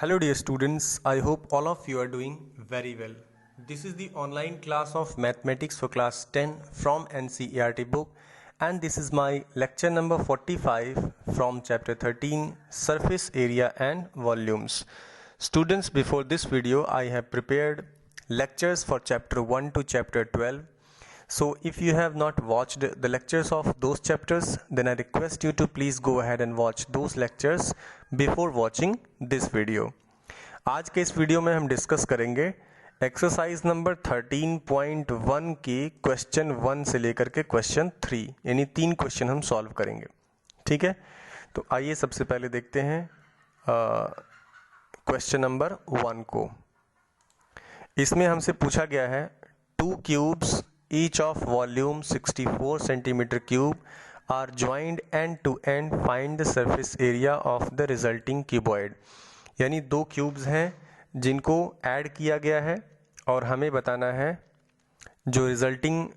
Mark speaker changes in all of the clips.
Speaker 1: Hello dear students, I hope all of you are doing very well. This is the online class of mathematics for class 10 from NCERT book, and this is my lecture number 45 from chapter 13 surface area and volumes. Students, before this video I have prepared lectures for chapter 1 to chapter 12. So if you have not watched the lectures of those chapters, then I request you to please go ahead and watch those lectures before watching this video. आज के इस video में हम discuss करेंगे exercise number 13.1 के question 1 से लेकर के क्वेश्चन 3, यानी 3 क्वेश्चन हम सॉल्व करेंगे। ठीक है, तो आइए सबसे पहले देखते हैं क्वेश्चन नंबर 1 को। इसमें हमसे पूछा गया है 2 cubes each of volume 64 centimeter cube are joined end to end, find the surface area of the resulting cuboid। यानी 2 क्यूब्स हैं जिनको ऐड किया गया है और हमें बताना है जो रिजल्टिंग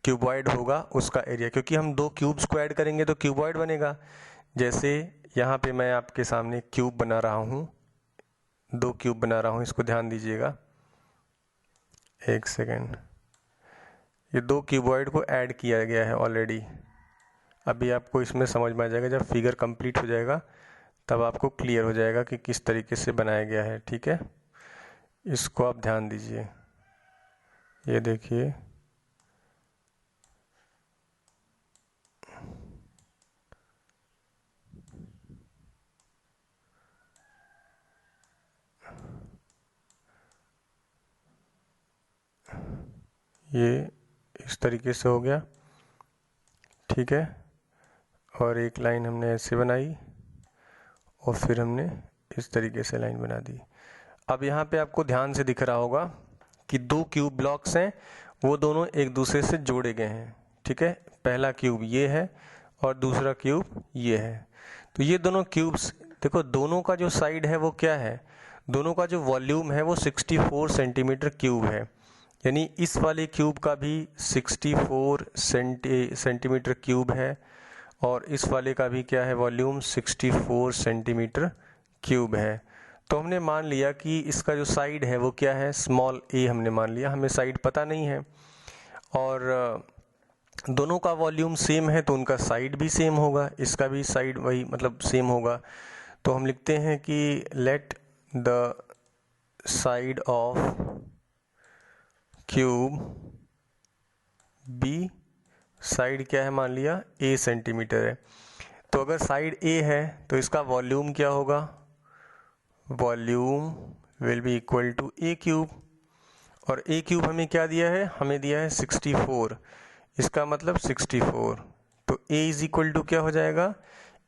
Speaker 1: क्यूबॉइड होगा उसका एरिया, क्योंकि हम 2 क्यूब्स को ऐड करेंगे तो क्यूबॉइड बनेगा। जैसे यहाँ पे मैं आपके सामने क्यूब बना रहा हूँ, 2 क्यूब बना रहा हूँ, इसको ध्यान दीजिएगा, एक सेकेंड। ये 2 क्यूबॉइड को ऐड किया गया है ऑलरेडी। अभी आपको इसमें समझ में आ जाएगा, जब फिगर कंप्लीट हो जाएगा तब आपको क्लियर हो जाएगा कि किस तरीके से बनाया गया है। ठीक है, इसको आप ध्यान दीजिए। ये देखिए, ये इस तरीके से हो गया। ठीक है, और एक लाइन हमने ऐसे बनाई और फिर हमने इस तरीके से लाइन बना दी। अब यहाँ पे आपको ध्यान से दिख रहा होगा कि 2 क्यूब ब्लॉक्स हैं, वो दोनों एक दूसरे से जोड़े गए हैं। ठीक है, पहला क्यूब ये है और दूसरा क्यूब ये है। तो ये दोनों क्यूब्स देखो, दोनों का जो साइड है वो क्या है, दोनों का जो वॉल्यूम है वो 64 सेंटीमीटर क्यूब है। यानी इस वाले क्यूब का भी 64 सेंटीमीटर क्यूब है और इस वाले का भी क्या है, वॉल्यूम 64 सेंटीमीटर क्यूब है। तो हमने मान लिया कि इसका जो साइड है वो क्या है, स्मॉल a हमने मान लिया, हमें साइड पता नहीं है। और दोनों का वॉल्यूम सेम है तो उनका साइड भी सेम होगा, इसका भी साइड वही मतलब सेम होगा। तो हम लिखते हैं कि let the side of cube be, side क्या है मान लिया a सेंटीमीटर है। तो अगर साइड a है तो इसका वॉल्यूम क्या होगा, volume will be equal to a cube. और a क्यूब हमें क्या दिया है, हमें दिया है 64, इसका मतलब 64। तो a इज इक्वल टू क्या हो जाएगा,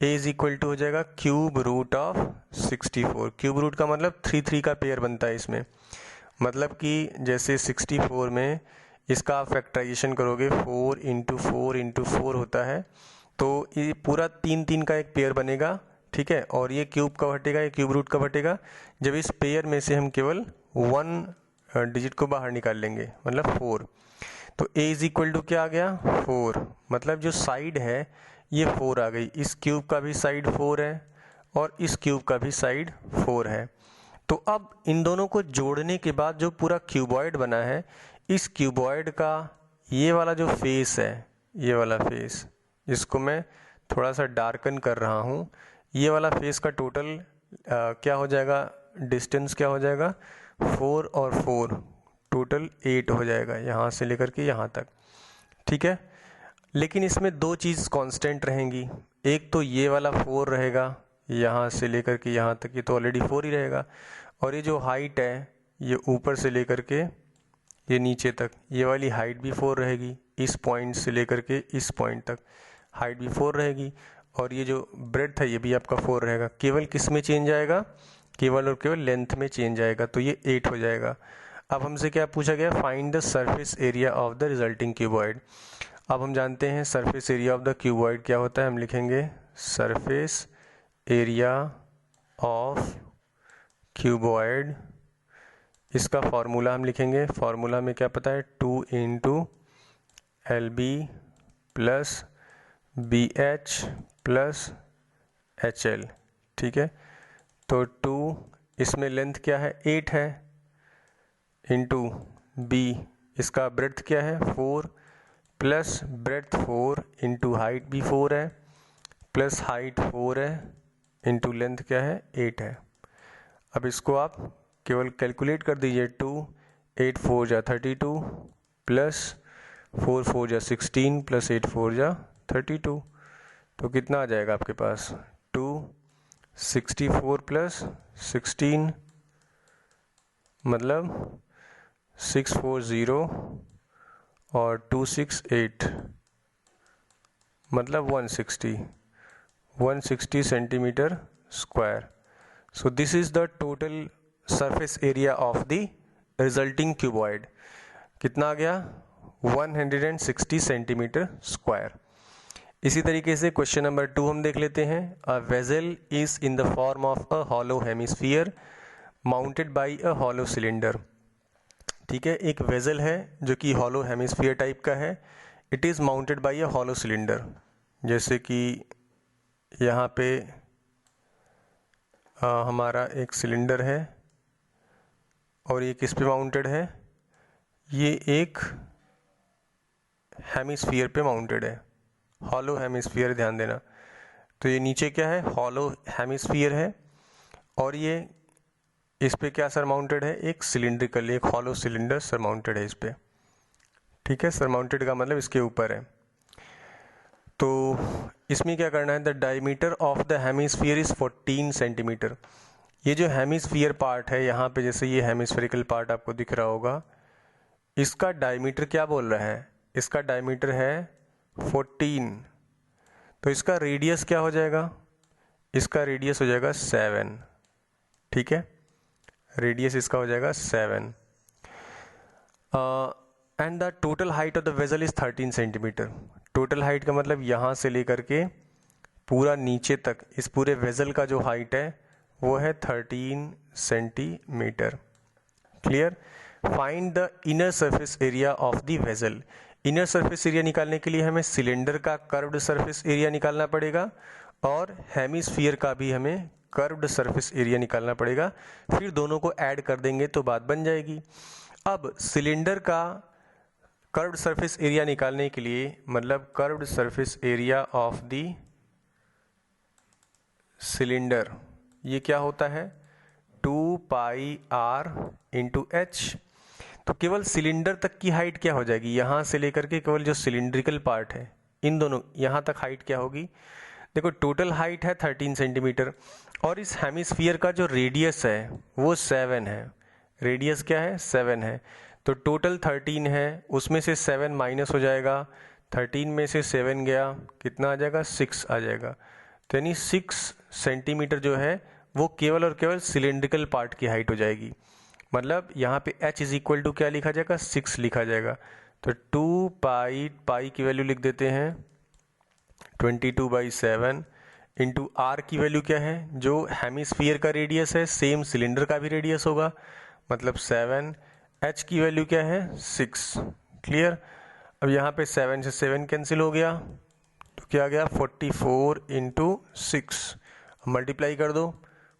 Speaker 1: a इज इक्वल टू हो जाएगा cube root of 64। Cube root का मतलब 3 का पेयर बनता है इसमें, मतलब कि जैसे 64 में इसका आप फैक्टराइजेशन करोगे 4 इंटू 4 इंटू 4 होता है, तो ये पूरा 3 का एक पेयर बनेगा। ठीक है, और ये क्यूब कब हटेगा, ये क्यूब रूट कब हटेगा, जब इस पेयर में से हम केवल 1 डिजिट को बाहर निकाल लेंगे, मतलब 4। तो a इज इक्वल टू क्या आ गया, 4, मतलब जो साइड है ये 4 आ गई। इस क्यूब का भी साइड 4 है और इस क्यूब का भी साइड 4 है। तो अब इन दोनों को जोड़ने के बाद जो पूरा क्यूबॉइड बना है, इस क्यूबॉइड का ये वाला जो फेस है, ये वाला फेस, इसको मैं थोड़ा सा डार्कन कर रहा हूँ, ये वाला फेस का टोटल क्या हो जाएगा, डिस्टेंस क्या हो जाएगा, 4 और 4 टोटल 8 हो जाएगा, यहाँ से लेकर के यहाँ तक। ठीक है, लेकिन इसमें 2 चीज़ कांस्टेंट रहेंगी। एक तो ये वाला 4 रहेगा, यहाँ से लेकर के यहाँ तक, ये तो ऑलरेडी 4 ही रहेगा। और ये जो हाइट है, ये ऊपर से लेकर के ये नीचे तक, ये वाली हाइट भी 4 रहेगी। इस पॉइंट से लेकर के इस पॉइंट तक हाइट भी 4 रहेगी। और ये जो ब्रेड्थ है ये भी आपका 4 रहेगा। केवल किस में चेंज आएगा, केवल और केवल लेंथ में चेंज आएगा, तो ये 8 हो जाएगा। अब हमसे क्या पूछा गया, find the surface area of the resulting cuboid. अब हम जानते हैं surface area of the cuboid क्या होता है, हम लिखेंगे सरफेस एरिया ऑफ क्यूबॉइड। इसका फॉर्मूला हम लिखेंगे, फॉर्मूला में क्या पता है, 2 into L B plus B H plus H L. ठीक है, तो 2 इसमें लेंथ क्या है 8 है, इंटू बी इसका ब्रेड्थ क्या है 4 प्लस ब्रेड्थ 4 इंटू हाइट भी 4 है प्लस हाइट 4 है इंटू लेंथ क्या है 8 है। अब इसको आप केवल कैलकुलेट कर दीजिए। 2 8 4 जा 32 प्लस 4 4 जा 16 प्लस 8 4 जा 32, तो कितना आ जाएगा आपके पास 264 प्लस 16 मतलब 640 और 268 मतलब 160 centimetre square. So this is the total surface area of the resulting cuboid। कितना आ गया 160 सेंटीमीटर स्क्वायर। इसी तरीके से क्वेश्चन नंबर 2 हम देख लेते हैं। A vessel is in the form of a hollow hemisphere mounted by a hollow cylinder. ठीक है, एक वेसल है जो कि हॉलो हेमिस्फीयर टाइप का है। It is mounted by a hollow cylinder. जैसे कि यहाँ पे हमारा एक सिलेंडर है और ये किस पे माउंटेड है, ये एक हेमिस्फीयर पे माउंटेड है, हॉलो हेमिस्फीयर, ध्यान देना। तो ये नीचे क्या है हॉलो हेमिस्फीयर है और ये इस पे क्या सर माउंटेड है, एक सिलिंड्रिकल, एक हॉलो सिलेंडर सर माउंटेड है इस पे। ठीक है, सर माउंटेड का मतलब इसके ऊपर है। तो इसमें क्या करना है, the diameter of the hemisphere is 14 centimetre. ये जो हेमिस्फीयर पार्ट है यहाँ पे, जैसे ये हेमिस्फेरिकल पार्ट आपको दिख रहा होगा, इसका डायमीटर क्या बोल रहा है, इसका डायमीटर है 14। तो इसका रेडियस क्या हो जाएगा, इसका रेडियस हो जाएगा 7। ठीक है, रेडियस इसका हो जाएगा 7। And the total height of the vessel is 13 centimetre. Total height का मतलब यहाँ से लेकर के पूरा नीचे तक इस पूरे वेसल का जो हाइट है वो है 13 centimetre. Clear. Find the inner surface area of the vessel. Inner surface area निकालने के लिए हमें सिलेंडर का कर्व्ड सरफेस एरिया निकालना पड़ेगा और हेमिस्फीयर का भी हमें कर्व्ड सरफेस एरिया निकालना पड़ेगा। फिर दोनों को ऐड कर देंगे तो बात बन जाएगी। अब सिलेंडर का कर्व्ड सरफेस एरिया निकालने के लिए, मतलब curved surface area of the cylinder, ये क्या होता है 2 पाई r इंटू एच। तो केवल सिलेंडर तक की हाइट क्या हो जाएगी, यहाँ से लेकर के केवल जो सिलिंड्रिकल पार्ट है इन दोनों यहाँ तक हाइट क्या होगी, देखो टोटल हाइट है 13 सेंटीमीटर और इस हेमिस्फीयर का जो रेडियस है वो 7 है। रेडियस क्या है 7 है। तो टोटल 13 है, उसमें से 7 माइनस हो जाएगा, 13 में से 7 गया, कितना आ जाएगा 6 आ जाएगा। तो यानी 6 सेंटीमीटर जो है वो केवल और केवल सिलेंड्रिकल पार्ट की हाइट हो जाएगी। मतलब यहाँ पे h इज इक्वल टू क्या लिखा जाएगा 6 लिखा जाएगा। तो 2 पाई की वैल्यू लिख देते हैं 22/7 इंटू r की वैल्यू क्या है, जो हेमिस्फीयर का रेडियस है सेम सिलेंडर का भी रेडियस होगा, मतलब 7। h की वैल्यू क्या है 6। क्लियर। अब यहाँ पे 7 से 7 कैंसिल हो गया तो क्या आ गया 44 इंटू 6। मल्टीप्लाई कर दो,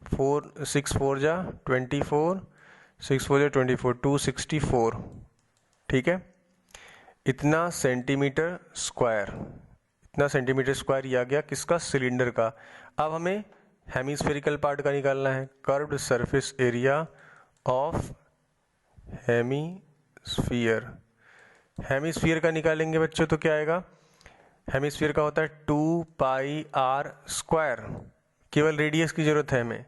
Speaker 1: 6 4 जा 24, 6 4 जा 24, 264। ठीक है, इतना सेंटीमीटर स्क्वायर, इतना सेंटीमीटर स्क्वायर ये आ गया किसका, सिलेंडर का। अब हमें हेमिस्फेरिकल पार्ट का निकालना है, curved surface area of hemisphere. Hemisphere का निकालेंगे बच्चों तो क्या आएगा, हेमिस्फीयर का होता है 2 पाई r स्क्वायर, केवल रेडियस की जरूरत है हमें,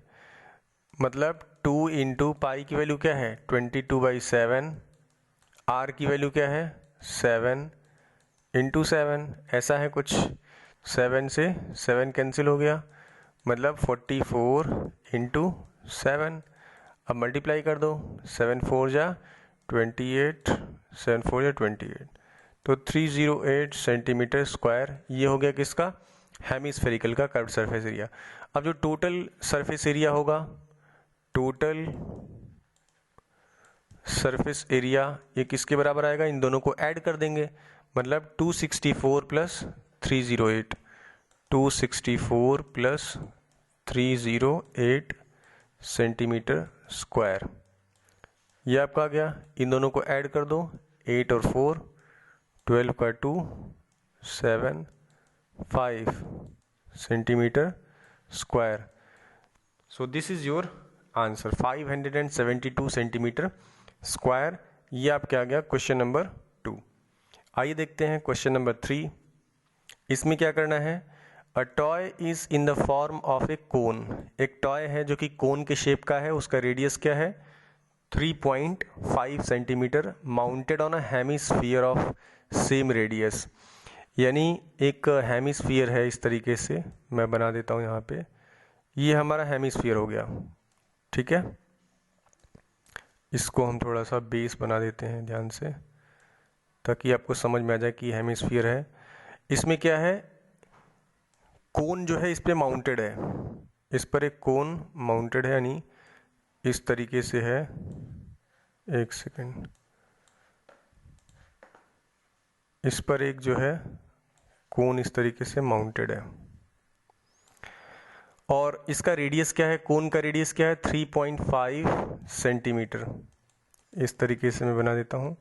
Speaker 1: मतलब 2 इंटू पाई की वैल्यू क्या है 22/7, r की वैल्यू क्या है 7 इंटू 7, ऐसा है कुछ। 7 से 7 कैंसिल हो गया, मतलब 44 इंटू 7। अब मल्टीप्लाई कर दो, 7 4 जा 28, 7 4 जा 28, तो 308 सेंटीमीटर स्क्वायर ये हो गया किसका, हेमिस्फेरिकल का कर्व्ड सरफेस एरिया। अब जो टोटल सरफेस एरिया होगा, टोटल सरफेस एरिया ये किसके बराबर आएगा, इन दोनों को ऐड कर देंगे, मतलब 264 प्लस 308, 264 प्लस 308 सेंटीमीटर स्क्वायर। ये आपका आ गया, इन दोनों को ऐड कर दो, 8 और 4, 12 का 2, 7, 5 centimetre square. So this is your answer, 572 centimetre square. ये आपका आ गया क्वेश्चन नंबर 2। आइए देखते हैं क्वेश्चन नंबर 3। इसमें क्या करना है, a toy is in the form of a cone. एक टॉय है जो कि कोन के शेप का है, उसका रेडियस क्या है 3.5 centimetre, mounted on a hemisphere of same radius. यानी एक हेमिस्फीयर है, इस तरीके से मैं बना देता हूँ यहाँ पे, ये हमारा हेमिस्फीयर हो गया, ठीक है। इसको हम थोड़ा सा बेस बना देते हैं ध्यान से, ताकि आपको समझ में आ जाए कि हेमिस्फीयर है। इसमें क्या है, कोन जो है इस पे माउंटेड है, इस पर एक कोन माउंटेड है, यानी इस तरीके से है। एक सेकेंड, इस पर एक जो है कोन इस तरीके से माउंटेड है, और इसका रेडियस क्या है, कोन का रेडियस क्या है 3.5 सेंटीमीटर। इस तरीके से मैं बना देता हूँ।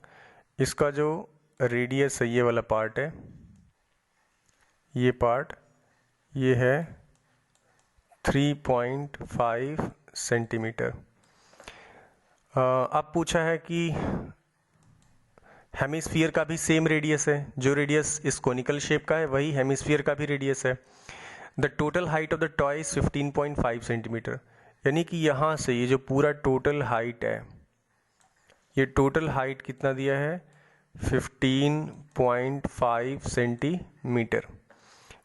Speaker 1: इसका जो रेडियस है, ये वाला पार्ट है, ये पार्ट ये है 3.5 सेंटीमीटर। अब पूछा है कि हेमिस्फीयर का भी सेम रेडियस है, जो रेडियस इस कोनिकल शेप का है वही हेमिस्फीयर का भी रेडियस है। The total height of the toy is 15.5 centimetre. यानी कि यहाँ से ये जो पूरा टोटल हाइट है, ये टोटल हाइट कितना दिया है 15.5 centimetre.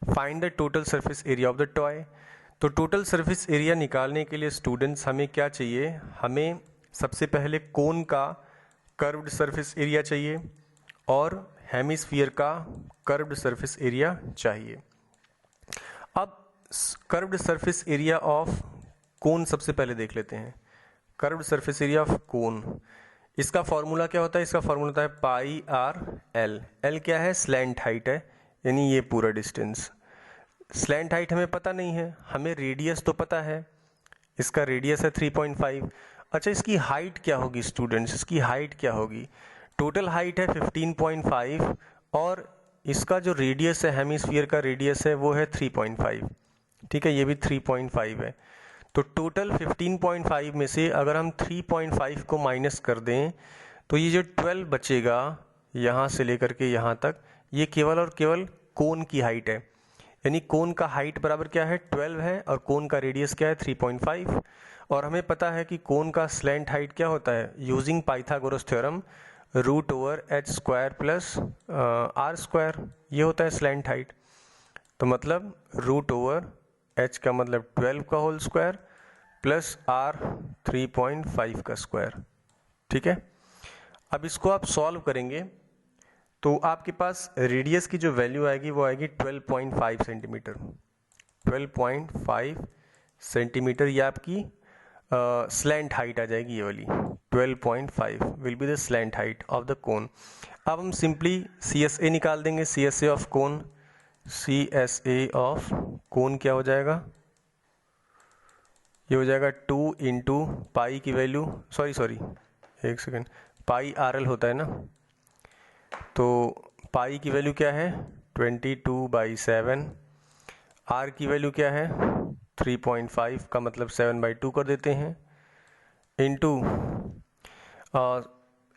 Speaker 1: Find the total surface area of the toy. तो टोटल सरफेस एरिया निकालने के लिए स्टूडेंट्स हमें क्या चाहिए, हमें सबसे पहले कोन का कर्व्ड सरफेस एरिया चाहिए और हेमिस्फीयर का कर्व्ड सरफेस एरिया चाहिए। अब कर्व्ड सरफेस एरिया ऑफ कोन सबसे पहले देख लेते हैं। कर्व्ड सरफेस एरिया ऑफ कोन, इसका फॉर्मूला क्या होता है, इसका फॉर्मूला होता है पाई आर एल। एल क्या है, स्लैंट हाइट है, यानी ये पूरा डिस्टेंस। स्लैंट हाइट हमें पता नहीं है, हमें रेडियस तो पता है, इसका रेडियस है 3.5। अच्छा, इसकी हाइट क्या होगी स्टूडेंट्स, इसकी हाइट क्या होगी, टोटल हाइट है 15.5 और इसका जो रेडियस है, हेमिस्फीयर का रेडियस है वो है 3.5, ठीक है, ये भी 3.5 है। तो टोटल 15.5 में से अगर हम 3.5 को माइनस कर दें तो ये जो 12 बचेगा यहाँ से लेकर के यहाँ तक, ये केवल और केवल कोन की हाइट है। यानी कोन का हाइट बराबर क्या है 12 है, और कोन का रेडियस क्या है 3.5। और हमें पता है कि कोन का स्लैंट हाइट क्या होता है, using Pythagoras theorem √h² plus r², ये होता है स्लैंट हाइट। तो मतलब √h का मतलब 12 का होल स्क्वायर प्लस r 3.5 का स्क्वायर, ठीक है। अब इसको आप सॉल्व करेंगे तो आपके पास रेडियस की जो वैल्यू आएगी वो आएगी 12.5 सेंटीमीटर। 12.5 सेंटीमीटर ये आपकी स्लैंट हाइट आ जाएगी, ये वाली 12.5 will be the slant height of the cone. अब हम सिंपली CSA निकाल देंगे, CSA of cone. CSA of cone क्या हो जाएगा, ये हो जाएगा 2 इंटू पाई की वैल्यू, सॉरी एक सेकेंड, पाई RL होता है ना, तो पाई की वैल्यू क्या है 22/7, R की वैल्यू क्या है 3.5 का मतलब 7/2 कर देते हैं, इंटू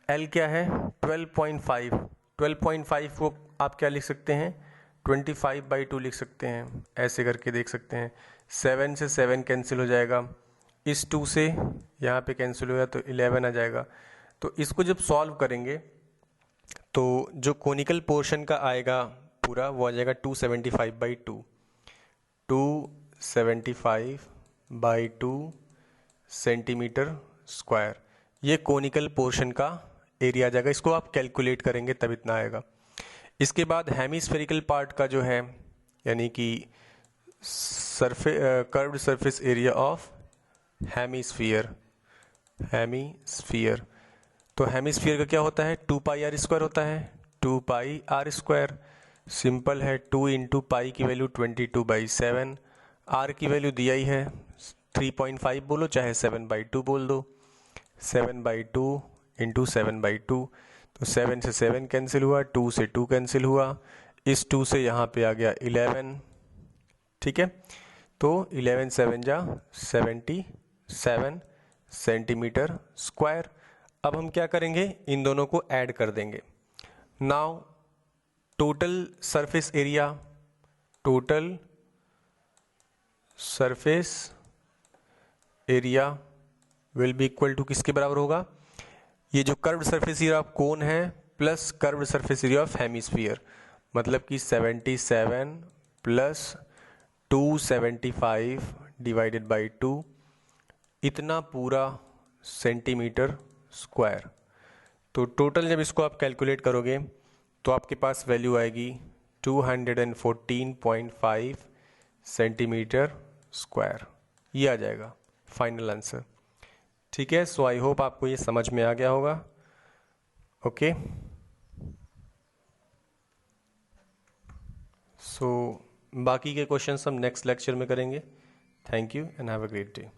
Speaker 1: L क्या है 12.5। 12.5 को आप क्या लिख सकते हैं 25/2 लिख सकते हैं, ऐसे करके देख सकते हैं। 7 से 7 कैंसिल हो जाएगा, इस 2 से यहाँ पे कैंसिल हो गया तो 11 आ जाएगा। तो इसको जब सॉल्व करेंगे तो जो कोनिकल पोर्शन का आएगा पूरा वो आ जाएगा 275/2, 275/2 सेंटीमीटर स्क्वायर। ये कोनिकल पोर्शन का एरिया आ जाएगा, इसको आप कैलकुलेट करेंगे तब इतना आएगा। इसके बाद हेमिस्फेरिकल पार्ट का जो है, यानी कि curved surface area of hemisphere. तो हेमिस्फीयर का क्या होता है 2πr² होता है, 2πr²। सिंपल है, 2 इंटू पाई की वैल्यू 22/7, r की वैल्यू दिया ही है 3.5 बोलो चाहे 7/2 बोल दो, 7/2 इंटू 7/2, तो 7 से 7 कैंसिल हुआ, 2 से 2 कैंसिल हुआ, इस 2 से यहाँ पे आ गया 11, ठीक है। तो 11 7 जा 77 सेंटीमीटर स्क्वायर। अब हम क्या करेंगे, इन दोनों को ऐड कर देंगे। Now total surface area, total surface area will be equal to किसके बराबर होगा, ये जो curved surface area of cone है plus curved surface area of hemisphere, मतलब कि 77 प्लस 275 डिवाइडेड बाई 2, इतना पूरा सेंटीमीटर स्क्वायर। तो टोटल जब इसको आप कैलकुलेट करोगे तो आपके पास वैल्यू आएगी 214.5 सेंटीमीटर स्क्वायर, ये आ जाएगा फाइनल आंसर। ठीक है, सो आई होप आपको ये समझ में आ गया होगा। ओके, सो बाकी के क्वेश्चंस हम नेक्स्ट लेक्चर में करेंगे। Thank you and have a great day.